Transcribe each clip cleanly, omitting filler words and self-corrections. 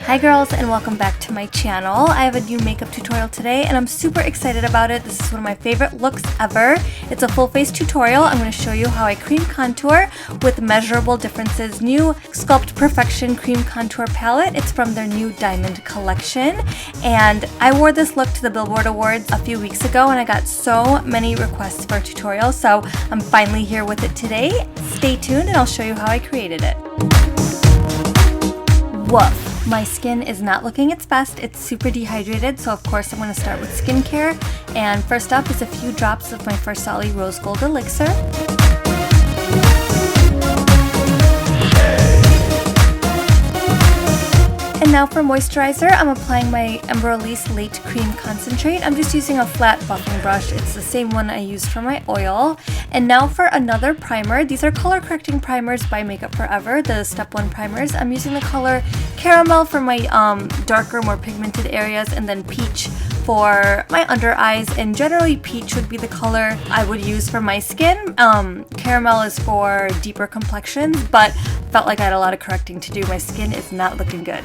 Hi girls, and welcome back to my channel. I have a new makeup tutorial today and I'm super excited about it. This is one of my favorite looks ever. It's a full face tutorial. I'm going to show you how I cream contour with Measurable Difference's new Sculpt Perfection Cream Contour Palette. It's from their new Diamond collection, and I wore this look to the Billboard Awards a few weeks ago and I got so many requests for a tutorial, so I'm finally here with it today. Stay tuned and I'll show you how I created it. Woof! My skin is not looking its best. It's super dehydrated, so of course I'm going to start with skincare. And first up is a few drops of my Farsali Rose Gold Elixir. And now for moisturizer, I'm applying my EMBRYOLISSE Late Cream Concentrate. I'm just using a flat buffing brush. It's the same one I used for my oil. And now for another primer. These are color correcting primers by Makeup Forever, the Step 1 primers. I'm using the color Caramel for my darker, more pigmented areas, and then Peach for my under eyes. And generally Peach would be the color I would use for my skin. Caramel is for deeper complexions, but felt like I had a lot of correcting to do. My skin is not looking good.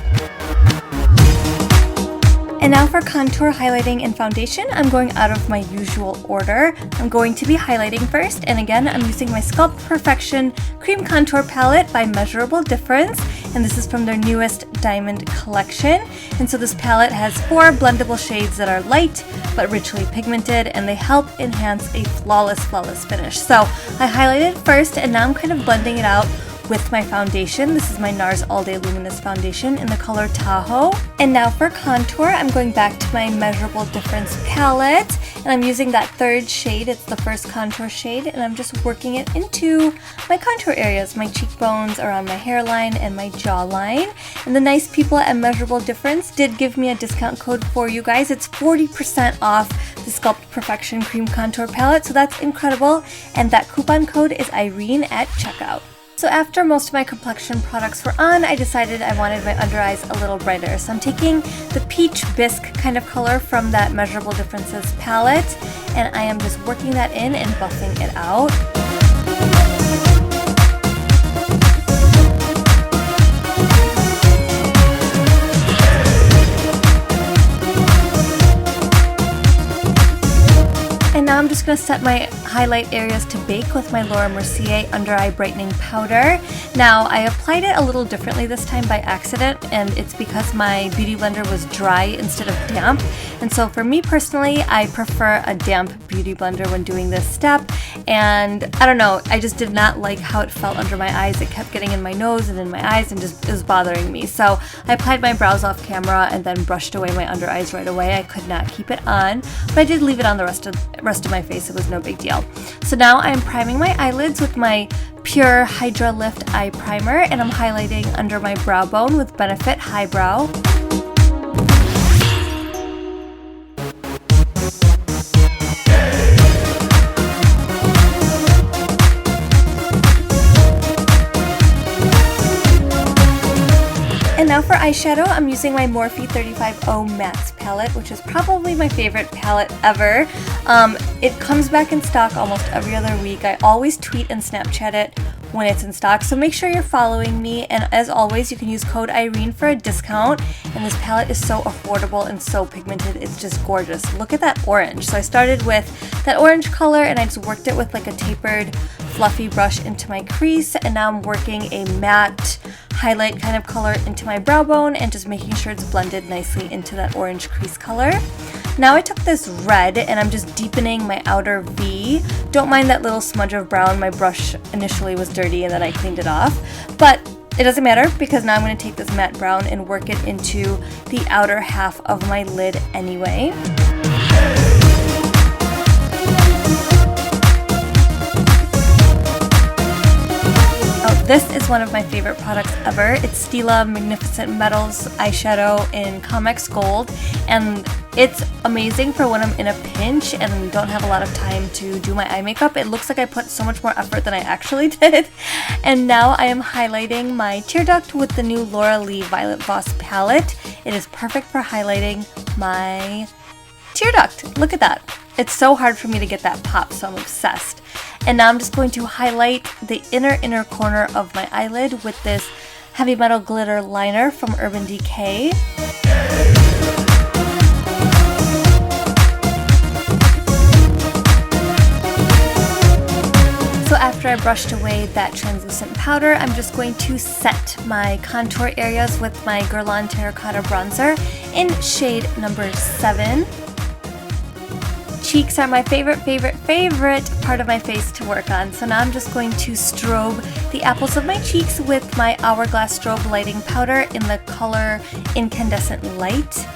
And now for contour, highlighting, and foundation, I'm going out of my usual order. I'm going to be highlighting first, and again, I'm using my Sculpt Perfection Cream Contour Palette by Measurable Difference, and this is from their newest Diamond collection. And so this palette has 4 blendable shades that are light but richly pigmented, and they help enhance a flawless finish. So I highlighted first, and now I'm kind of blending it out with my foundation. This is my NARS All Day Luminous Foundation in the color Tahoe. And now for contour, I'm going back to my Measurable Difference palette, and I'm using that third shade. It's the first contour shade, and I'm just working it into my contour areas, my cheekbones, around my hairline, and my jawline. And the nice people at Measurable Difference did give me a discount code for you guys. It's 40% off the Sculpt Perfection Cream Contour Palette, so that's incredible. And that coupon code is Irene at checkout. So after most of my complexion products were on, I decided I wanted my under eyes a little brighter. So I'm taking the Peach Bisque kind of color from that Measurable Differences palette, and I am just working that in and buffing it out. And now I'm just going to set my highlight areas to bake with my Mercier Under Eye Brightening Powder. Now, I applied it a little differently this time by accident, and it's because my beauty blender was dry instead of damp. And so for me personally, I prefer a damp beauty blender when doing this step. And I don't know, I just did not like how it felt under my eyes. It kept getting in my nose and in my eyes and just it was bothering me. So I applied my brows off camera and then brushed away my under eyes right away. I could not keep it on, but I did leave it on the rest of my face. It was no big deal. So now I'm priming my eyelids with my Pure Hydra Lift Eye Primer, and I'm highlighting under my brow bone with Benefit Highbrow. And now for eyeshadow, I'm using my Morphe 35o Mattes palette, which is probably my favorite palette ever. It comes back in stock almost every other week. I always tweet and Snapchat it when it's in stock, so make sure you're following me. And as always, you can use code Irene for a discount. And this palette is so affordable and so pigmented. It's just gorgeous. Look at that orange. So I started with that orange color and I just worked it with like a tapered, fluffy brush into my crease. And now I'm working a matte highlight kind of color into my brow bone and just making sure it's blended nicely into that orange crease color. Now I took this red and I'm just deepening my outer V. Don't mind that little smudge of brown. My brush initially was dirty and then I cleaned it off, but it doesn't matter because now I'm going to take this matte brown and work it into the outer half of my lid anyway. This is one of my favorite products ever. It's Stila Magnificent Metals eyeshadow in Comex Gold, and it's amazing for when I'm in a pinch and don't have a lot of time to do my eye makeup. It looks like I put so much more effort than I actually did. And now I am highlighting my tear duct with the new Laura Lee Violet Voss palette. It is perfect for highlighting my tear duct. Look at that. It's so hard for me to get that pop, so I'm obsessed. And now I'm just going to highlight the inner corner of my eyelid with this Heavy Metal Glitter Liner from Urban Decay. So after I brushed away that translucent powder, I'm just going to set my contour areas with my Guerlain Terracotta Bronzer in shade number 7. Cheeks are my favorite part of my face to work on. So now I'm just going to strobe the apples of my cheeks with my Hourglass Strobe Lighting Powder in the color Incandescent Light.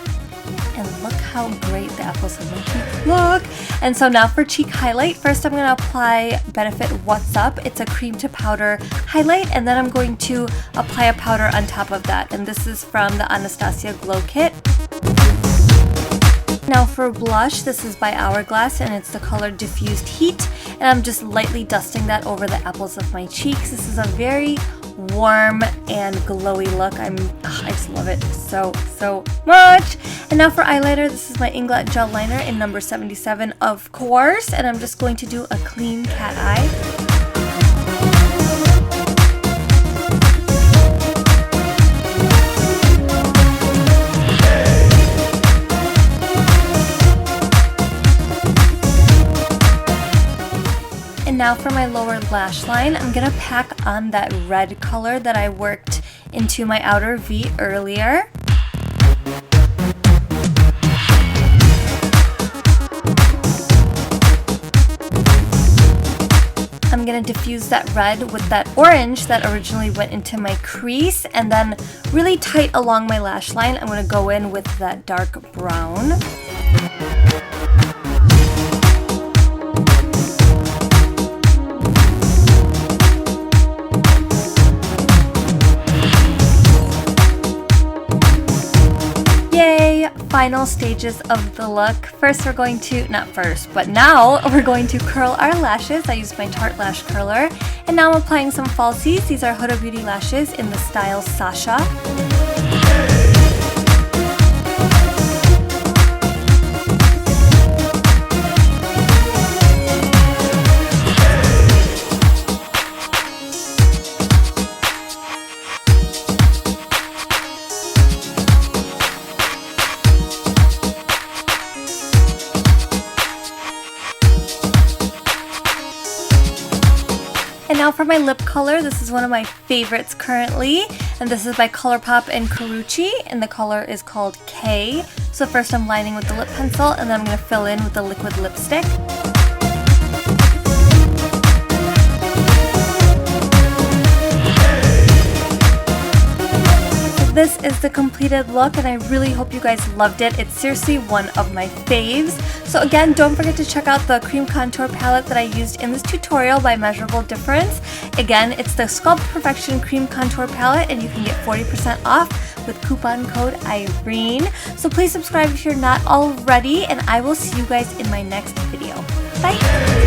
And look how great the apples of my cheeks look. And so now for cheek highlight, first I'm going to apply Benefit What's Up. It's a cream to powder highlight, and then I'm going to apply a powder on top of that. And this is from the Anastasia Glow Kit. Now for blush, this is by Hourglass and it's the color Diffused Heat. And I'm just lightly dusting that over the apples of my cheeks. This is a very warm and glowy look. I just love it so much. And now for eyeliner, this is my INGLOT gel liner in number 77, of course, and I'm just going to do a clean cat eye. And now for my lower lash line, I'm gonna pack on that red color that I worked into my outer V earlier. I'm gonna diffuse that red with that orange that originally went into my crease, and then really tight along my lash line, I'm gonna go in with that dark brown. Final stages of the look. First we're going to, not first, but now we're going to curl our lashes. I used my Tarte lash curler, and now I'm applying some falsies. These are Huda Beauty lashes in the style Sasha. And now for my lip color, this is one of my favorites currently, and this is by ColourPop and Carucci, and the color is called K. So first I'm lining with the lip pencil, and then I'm going to fill in with the liquid lipstick. This is the completed look, and I really hope you guys loved it. It's seriously one of my faves. So again, don't forget to check out the cream contour palette that I used in this tutorial by Measurable Difference. Again, it's the Sculpt Perfection Cream Contour Palette, and you can get 40% off with coupon code IRENE. So please subscribe if you're not already, and I will see you guys in my next video. Bye!